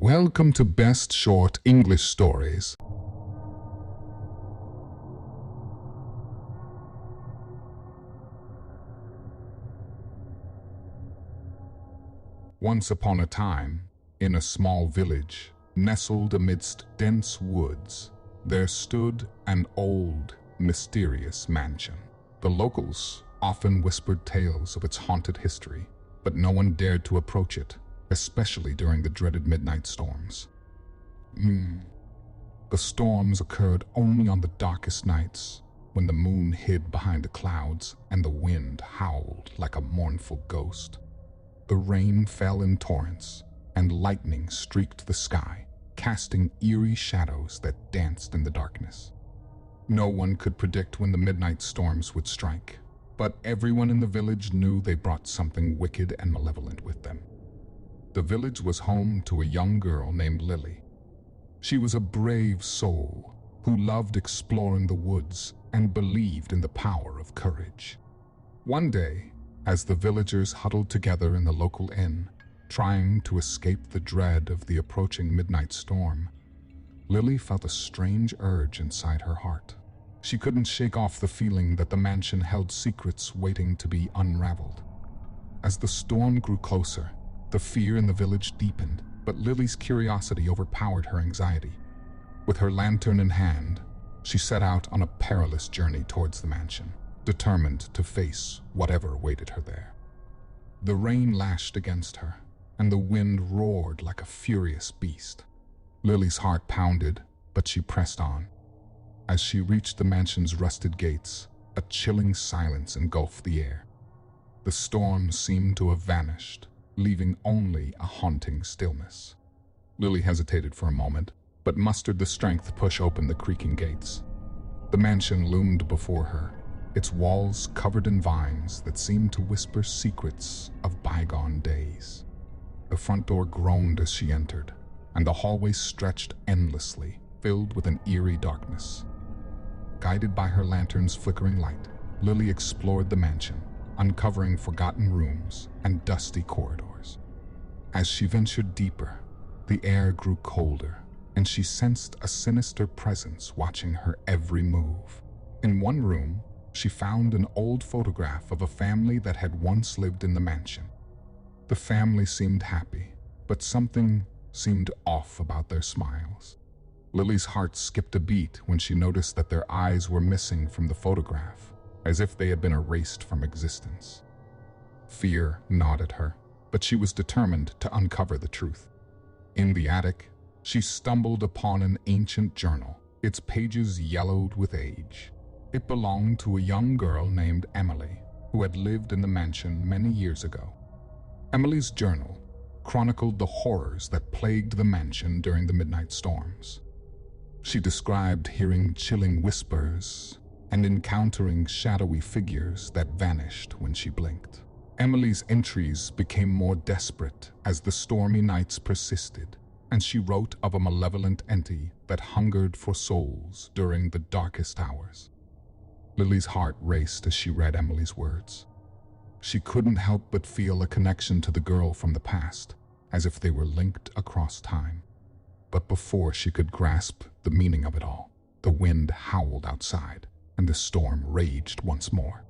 Welcome to Best Short English Stories. Once upon a time, in a small village, nestled amidst dense woods, there stood an old, mysterious mansion. The locals often whispered tales of its haunted history, but no one dared to approach it, especially during the dreaded midnight storms. The storms occurred only on the darkest nights, when the moon hid behind the clouds and the wind howled like a mournful ghost. The rain fell in torrents, and lightning streaked the sky, casting eerie shadows that danced in the darkness. No one could predict when the midnight storms would strike, but everyone in the village knew they brought something wicked and malevolent with them. The village was home to a young girl named Lily. She was a brave soul who loved exploring the woods and believed in the power of courage. One day, as the villagers huddled together in the local inn, trying to escape the dread of the approaching midnight storm, Lily felt a strange urge inside her heart. She couldn't shake off the feeling that the mansion held secrets waiting to be unraveled. As the storm grew closer, the fear in the village deepened, but Lily's curiosity overpowered her anxiety. With her lantern in hand, she set out on a perilous journey towards the mansion, determined to face whatever awaited her there. The rain lashed against her, and the wind roared like a furious beast. Lily's heart pounded, but she pressed on. As she reached the mansion's rusted gates, a chilling silence engulfed the air. The storm seemed to have vanished, leaving only a haunting stillness. Lily hesitated for a moment, but mustered the strength to push open the creaking gates. The mansion loomed before her, its walls covered in vines that seemed to whisper secrets of bygone days. The front door groaned as she entered, and the hallway stretched endlessly, filled with an eerie darkness. Guided by her lantern's flickering light, Lily explored the mansion, uncovering forgotten rooms and dusty corridors. As she ventured deeper, the air grew colder, and she sensed a sinister presence watching her every move. In one room, she found an old photograph of a family that had once lived in the mansion. The family seemed happy, but something seemed off about their smiles. Lily's heart skipped a beat when she noticed that their eyes were missing from the photograph, as if they had been erased from existence. Fear gnawed at her, but she was determined to uncover the truth. In the attic, she stumbled upon an ancient journal, its pages yellowed with age. It belonged to a young girl named Emily, who had lived in the mansion many years ago. Emily's journal chronicled the horrors that plagued the mansion during the midnight storms. She described hearing chilling whispers and encountering shadowy figures that vanished when she blinked. Emily's entries became more desperate as the stormy nights persisted, and she wrote of a malevolent entity that hungered for souls during the darkest hours. Lily's heart raced as she read Emily's words. She couldn't help but feel a connection to the girl from the past, as if they were linked across time. But before she could grasp the meaning of it all, the wind howled outside, and the storm raged once more.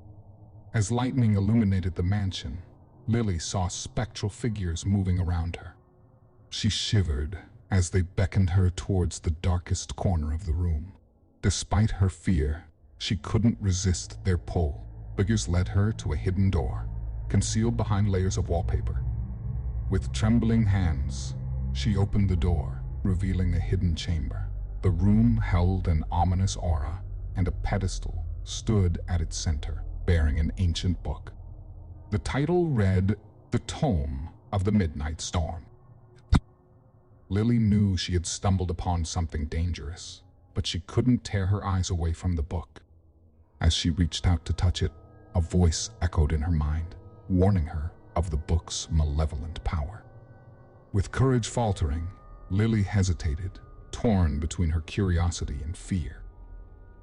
As lightning illuminated the mansion, Lily saw spectral figures moving around her. She shivered as they beckoned her towards the darkest corner of the room. Despite her fear, she couldn't resist their pull. Figures led her to a hidden door, concealed behind layers of wallpaper. With trembling hands, she opened the door, revealing a hidden chamber. The room held an ominous aura, and a pedestal stood at its center, bearing an ancient book. The title read, "The Tome of the Midnight Storm." Lily knew she had stumbled upon something dangerous, but she couldn't tear her eyes away from the book. As she reached out to touch it, a voice echoed in her mind, warning her of the book's malevolent power. With courage faltering, Lily hesitated, torn between her curiosity and fear.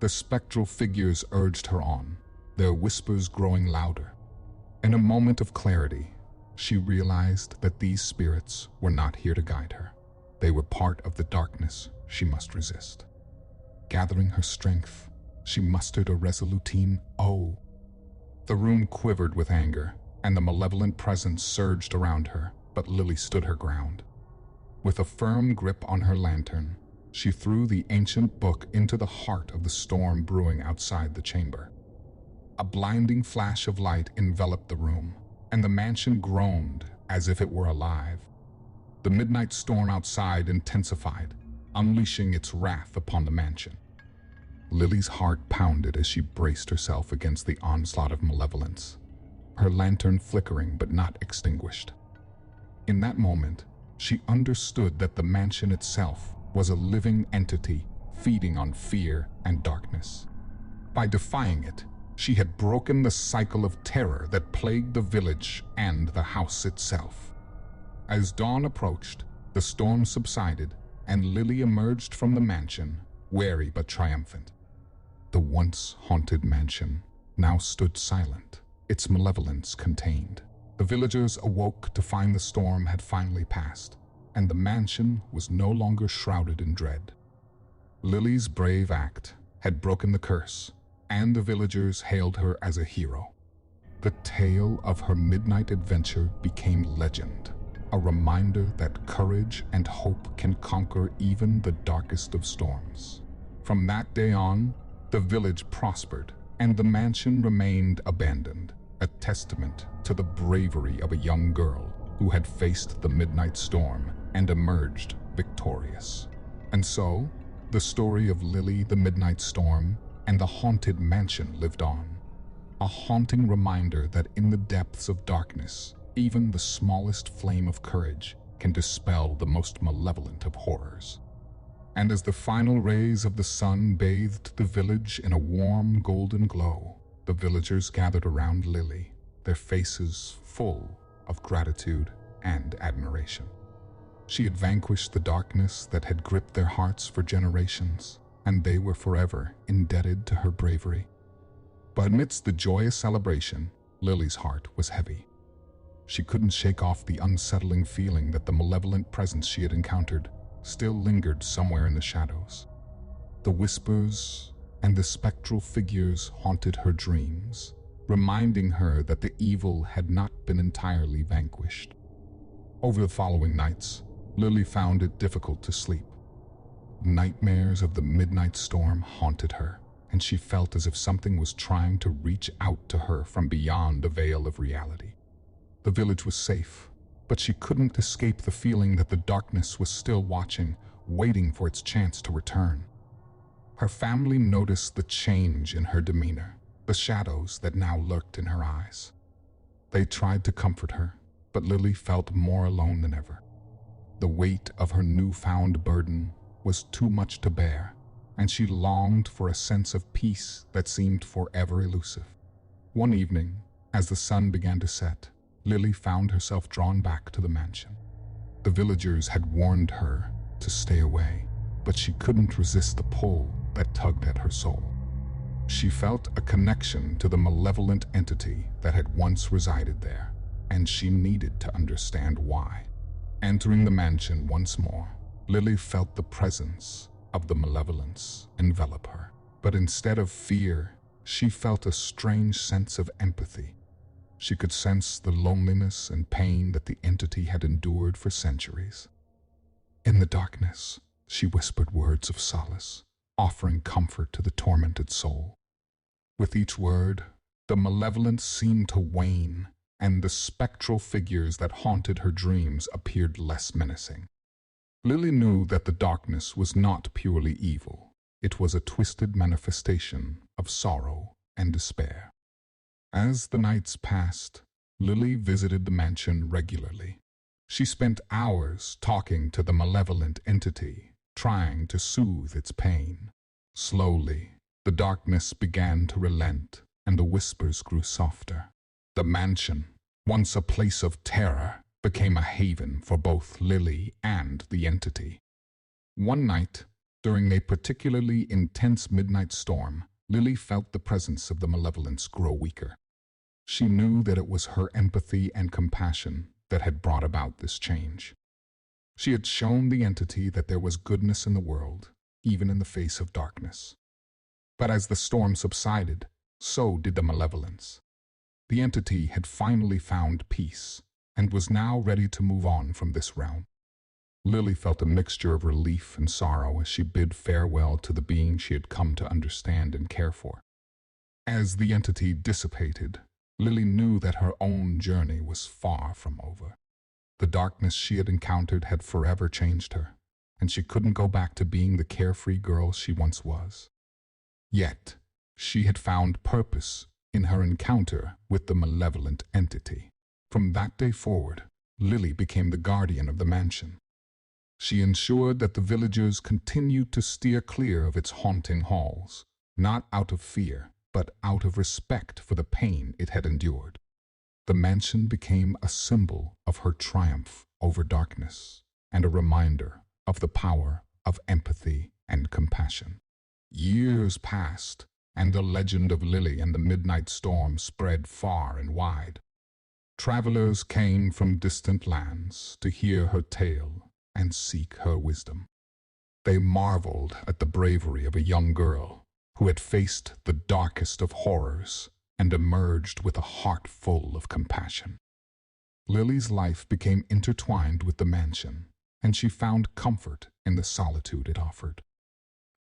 The spectral figures urged her on, their whispers growing louder. In a moment of clarity, she realized that these spirits were not here to guide her. They were part of the darkness she must resist. Gathering her strength, she mustered a resolute "Oh." The room quivered with anger, and the malevolent presence surged around her, but Lily stood her ground. With a firm grip on her lantern, she threw the ancient book into the heart of the storm brewing outside the chamber. A blinding flash of light enveloped the room, and the mansion groaned as if it were alive. The midnight storm outside intensified, unleashing its wrath upon the mansion. Lily's heart pounded as she braced herself against the onslaught of malevolence, her lantern flickering but not extinguished. In that moment, she understood that the mansion itself was a living entity feeding on fear and darkness. By defying it, she had broken the cycle of terror that plagued the village and the house itself. As dawn approached, the storm subsided, and Lily emerged from the mansion, wary but triumphant. The once haunted mansion now stood silent, its malevolence contained. The villagers awoke to find the storm had finally passed, and the mansion was no longer shrouded in dread. Lily's brave act had broken the curse, and the villagers hailed her as a hero. The tale of her midnight adventure became legend, a reminder that courage and hope can conquer even the darkest of storms. From that day on, the village prospered, and the mansion remained abandoned, a testament to the bravery of a young girl who had faced the midnight storm and emerged victorious. And so, the story of Lily the Midnight Storm and the haunted mansion lived on, a haunting reminder that in the depths of darkness, even the smallest flame of courage can dispel the most malevolent of horrors. And as the final rays of the sun bathed the village in a warm golden glow, the villagers gathered around Lily, their faces full of gratitude and admiration. She had vanquished the darkness that had gripped their hearts for generations, and they were forever indebted to her bravery. But amidst the joyous celebration, Lily's heart was heavy. She couldn't shake off the unsettling feeling that the malevolent presence she had encountered still lingered somewhere in the shadows. The whispers and the spectral figures haunted her dreams, reminding her that the evil had not been entirely vanquished. Over the following nights, Lily found it difficult to sleep. Nightmares of the midnight storm haunted her, and she felt as if something was trying to reach out to her from beyond the veil of reality. The village was safe, but she couldn't escape the feeling that the darkness was still watching, waiting for its chance to return. Her family noticed the change in her demeanor, the shadows that now lurked in her eyes. They tried to comfort her, but Lily felt more alone than ever. The weight of her newfound burden was too much to bear, and she longed for a sense of peace that seemed forever elusive. One evening, as the sun began to set, Lily found herself drawn back to the mansion. The villagers had warned her to stay away, but she couldn't resist the pull that tugged at her soul. She felt a connection to the malevolent entity that had once resided there, and she needed to understand why. Entering the mansion once more, Lily felt the presence of the malevolence envelop her. But instead of fear, she felt a strange sense of empathy. She could sense the loneliness and pain that the entity had endured for centuries. In the darkness, she whispered words of solace, offering comfort to the tormented soul. With each word, the malevolence seemed to wane, and the spectral figures that haunted her dreams appeared less menacing. Lily knew that the darkness was not purely evil. It was a twisted manifestation of sorrow and despair. As the nights passed, Lily visited the mansion regularly. She spent hours talking to the malevolent entity, trying to soothe its pain. Slowly, the darkness began to relent, and the whispers grew softer. The mansion, once a place of terror, became a haven for both Lily and the entity. One night, during a particularly intense midnight storm, Lily felt the presence of the malevolence grow weaker. She knew that it was her empathy and compassion that had brought about this change. She had shown the entity that there was goodness in the world, even in the face of darkness. But as the storm subsided, so did the malevolence. The entity had finally found peace and was now ready to move on from this realm. Lily felt a mixture of relief and sorrow as she bid farewell to the being she had come to understand and care for. As the entity dissipated, Lily knew that her own journey was far from over. The darkness she had encountered had forever changed her, and she couldn't go back to being the carefree girl she once was. Yet, she had found purpose in her encounter with the malevolent entity. From that day forward, Lily became the guardian of the mansion. She ensured that the villagers continued to steer clear of its haunting halls, not out of fear, but out of respect for the pain it had endured. The mansion became a symbol of her triumph over darkness and a reminder of the power of empathy and compassion. Years passed, and the legend of Lily and the Midnight Storm spread far and wide. Travelers came from distant lands to hear her tale and seek her wisdom. They marveled at the bravery of a young girl who had faced the darkest of horrors and emerged with a heart full of compassion. Lily's life became intertwined with the mansion, and she found comfort in the solitude it offered.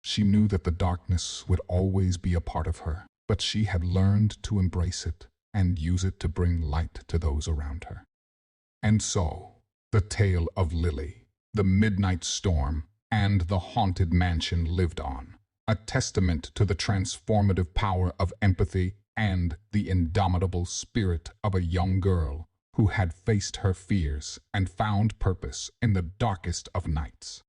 She knew that the darkness would always be a part of her, but she had learned to embrace it and use it to bring light to those around her. And so, the tale of Lily, the Midnight Storm, and the haunted mansion lived on, a testament to the transformative power of empathy and the indomitable spirit of a young girl who had faced her fears and found purpose in the darkest of nights.